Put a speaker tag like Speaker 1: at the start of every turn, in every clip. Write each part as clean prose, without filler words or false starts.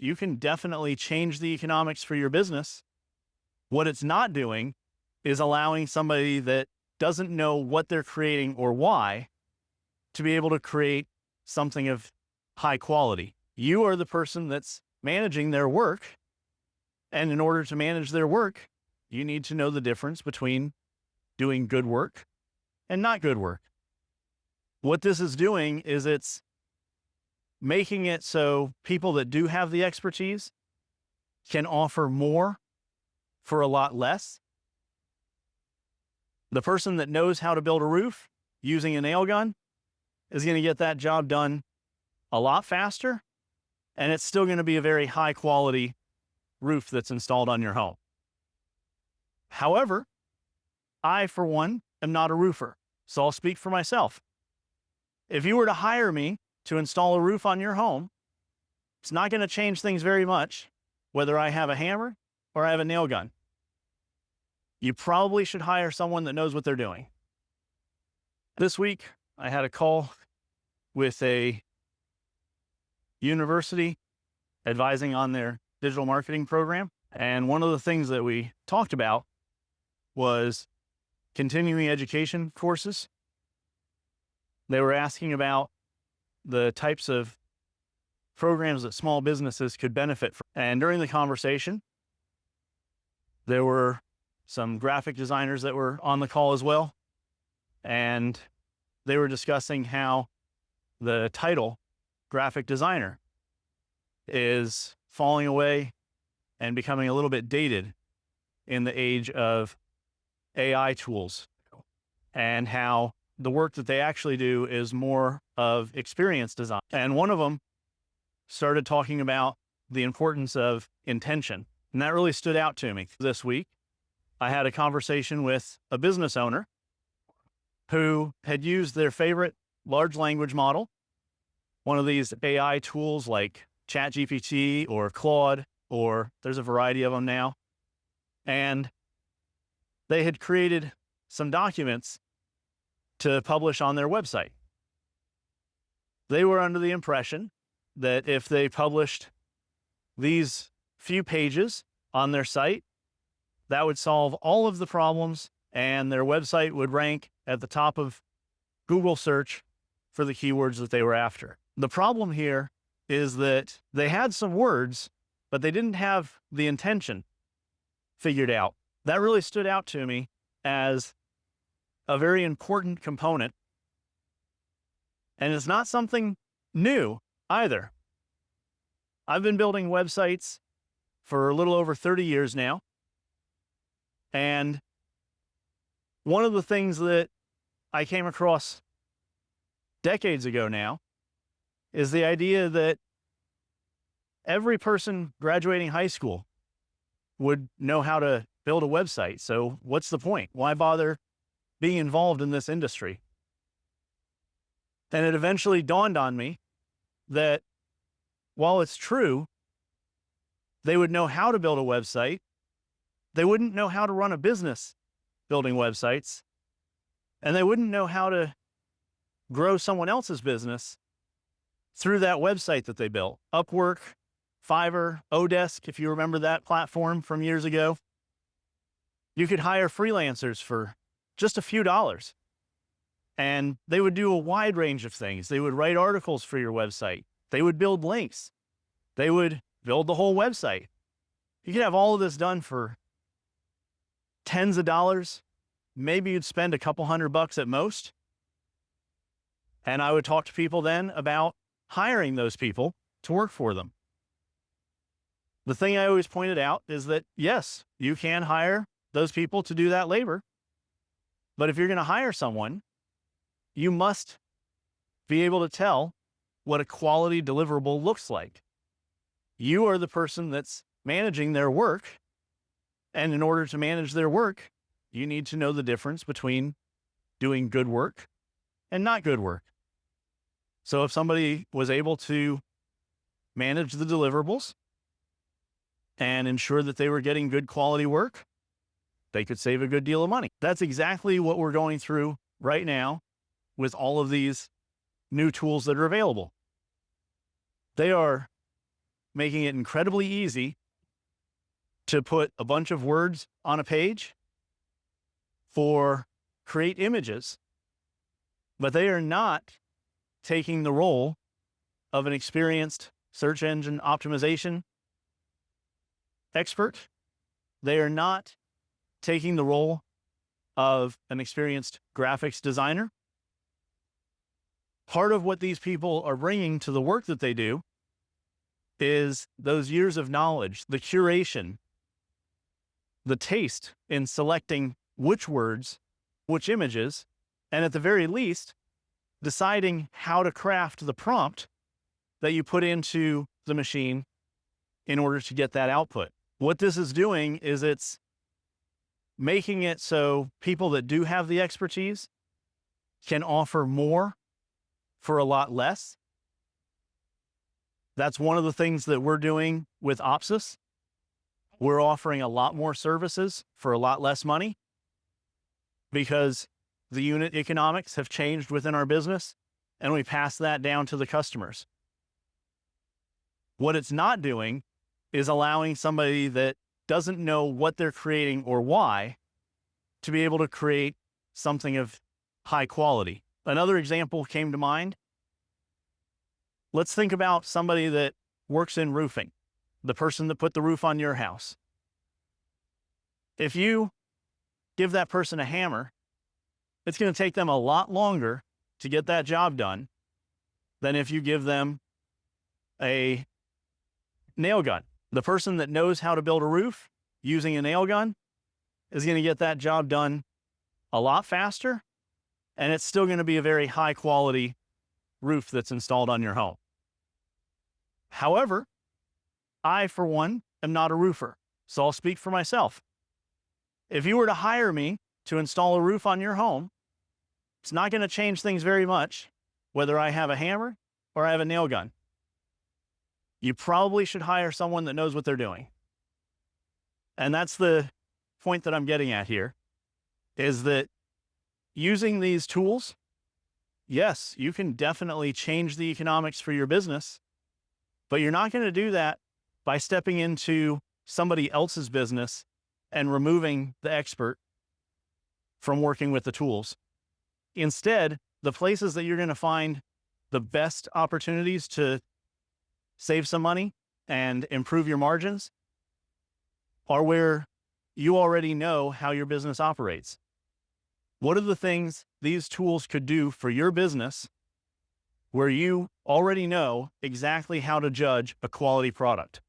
Speaker 1: you can definitely change the economics for your business. What it's not doing is allowing somebody that doesn't know what they're creating or why to be able to create something of high quality. You are the person that's managing their work. And in order to manage their work, you need to know the difference between doing good work and not good work. What this is doing is it's making it so people that do have the expertise can offer more for a lot less. The person that knows how to build a roof using a nail gun is going to get that job done a lot faster, and it's still going to be a very high quality roof that's installed on your home. However, I, for one, am not a roofer, so I'll speak for myself. If you were to hire me to install a roof on your home, it's not going to change things very much, whether I have a hammer or I have a nail gun. You probably should hire someone that knows what they're doing. This week, I had a call with a university advising on their digital marketing program. And one of the things that we talked about was continuing education courses. They were asking about the types of programs that small businesses could benefit from. And during the conversation, there were some graphic designers that were on the call as well. And they were discussing how the title graphic designer is falling away and becoming a little bit dated in the age of AI tools, and how the work that they actually do is more of experience design. And one of them started talking about the importance of intention. And that really stood out to me. This week, I had a conversation with a business owner who had used their favorite large language model, one of these AI tools like ChatGPT or Claude, or there's a variety of them now. And they had created some documents to publish on their website. They were under the impression that if they published these few pages on their site, that would solve all of the problems and their website would rank at the top of Google search for the keywords that they were after. The problem here is that they had some words, but they didn't have the intention figured out. That really stood out to me as a very important component. And it's not something new either. I've been building websites for a little over 30 years now. And one of the things that I came across decades ago now is the idea that every person graduating high school would know how to build a website. So what's the point? Why bother being involved in this industry? And it eventually dawned on me that while it's true, they would know how to build a website, they wouldn't know how to run a business building websites, and they wouldn't know how to grow someone else's business through that website that they built. Upwork, Fiverr, Odesk, if you remember that platform from years ago. You could hire freelancers for just a few dollars, and they would do a wide range of things. They would write articles for your website. They would build links. They would build the whole website. You could have all of this done for tens of dollars. Maybe you'd spend a couple $100 at most. And I would talk to people then about hiring those people to work for them. The thing I always pointed out is that, yes, you can hire those people to do that labor. But if you're going to hire someone, you must be able to tell what a quality deliverable looks like. You are the person that's managing their work. And in order to manage their work, you need to know the difference between doing good work and not good work. So if somebody was able to manage the deliverables and ensure that they were getting good quality work, they could save a good deal of money. That's exactly what we're going through right now with all of these new tools that are available. They are making it incredibly easy to put a bunch of words on a page for create images, but they are not taking the role of an experienced search engine optimization expert. They are not taking the role of an experienced graphics designer. Part of what these people are bringing to the work that they do is those years of knowledge, the curation, the taste in selecting which words, which images, and at the very least, deciding how to craft the prompt that you put into the machine in order to get that output. What this is doing is it's making it so people that do have the expertise can offer more for a lot less. That's one of the things that we're doing with OptSus. We're offering a lot more services for a lot less money because the unit economics have changed within our business, and we pass that down to the customers. What it's not doing is allowing somebody that doesn't know what they're creating or why to be able to create something of high quality. Another example came to mind. Let's think about somebody that works in roofing, the person that put the roof on your house. If you give that person a hammer, it's going to take them a lot longer to get that job done than if you give them a nail gun. The person that knows how to build a roof using a nail gun is going to get that job done a lot faster, and it's still going to be a very high quality roof that's installed on your home. However, I, for one, am not a roofer, so I'll speak for myself. If you were to hire me to install a roof on your home, it's not going to change things very much whether I have a hammer or I have a nail gun. You probably should hire someone that knows what they're doing. And that's the point that I'm getting at here, is that using these tools, yes, you can definitely change the economics for your business, but you're not going to do that by stepping into somebody else's business and removing the expert from working with the tools. Instead, the places that you're going to find the best opportunities to save some money and improve your margins are where you already know how your business operates. What are the things these tools could do for your business where you already know exactly how to judge a quality product?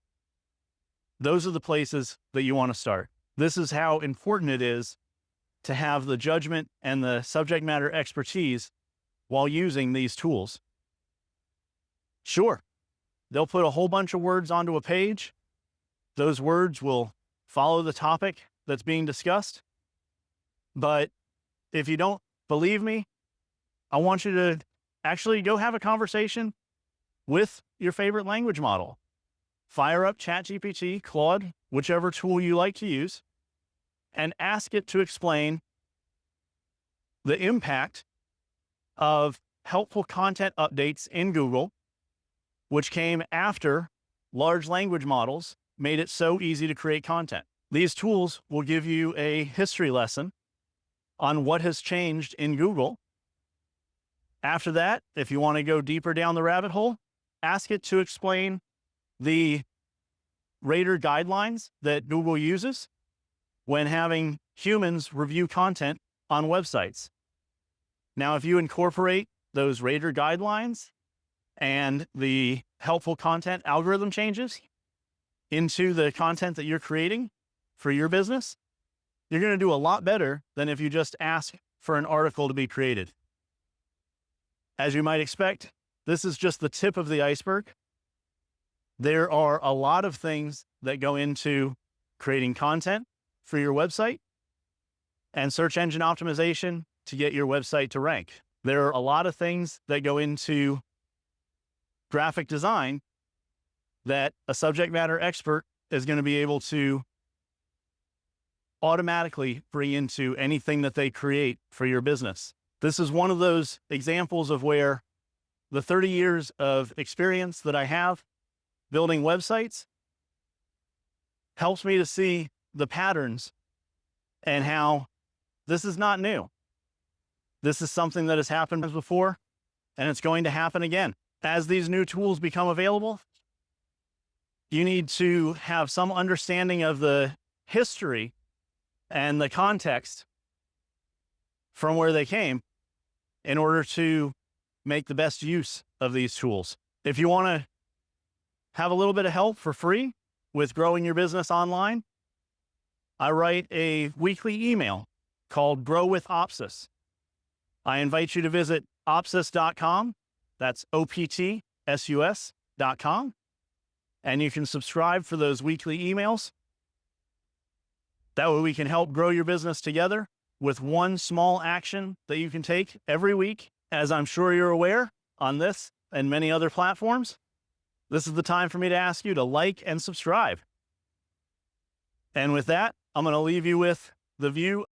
Speaker 1: Those are the places that you want to start. This is how important it is to have the judgment and the subject matter expertise while using these tools. Sure, they'll put a whole bunch of words onto a page. Those words will follow the topic that's being discussed. But if you don't believe me, I want you to actually go have a conversation with your favorite language model. Fire up ChatGPT, Claude, whichever tool you like to use, and ask it to explain the impact of helpful content updates in Google, which came after large language models made it so easy to create content. These tools will give you a history lesson on what has changed in Google. After that, if you want to go deeper down the rabbit hole, ask it to explain the rater guidelines that Google uses when having humans review content on websites. Now, if you incorporate those rater guidelines and the helpful content algorithm changes into the content that you're creating for your business, you're going to do a lot better than if you just ask for an article to be created. As you might expect, this is just the tip of the iceberg. There are a lot of things that go into creating content for your website and search engine optimization to get your website to rank. There are a lot of things that go into graphic design that a subject matter expert is going to be able to automatically bring into anything that they create for your business. This is one of those examples of where the 30 years of experience that I have building websites helps me to see the patterns and how this is not new. This is something that has happened before, and it's going to happen again. As these new tools become available, you need to have some understanding of the history and the context from where they came in order to make the best use of these tools. If you want to have a little bit of help for free with growing your business online, I write a weekly email called Grow with OptSus. I invite you to visit optsus.com. That's OPTSUS.com. And you can subscribe for those weekly emails. That way we can help grow your business together with one small action that you can take every week. As I'm sure you're aware, on this and many other platforms, this is the time for me to ask you to like and subscribe. And with that, I'm going to leave you with the view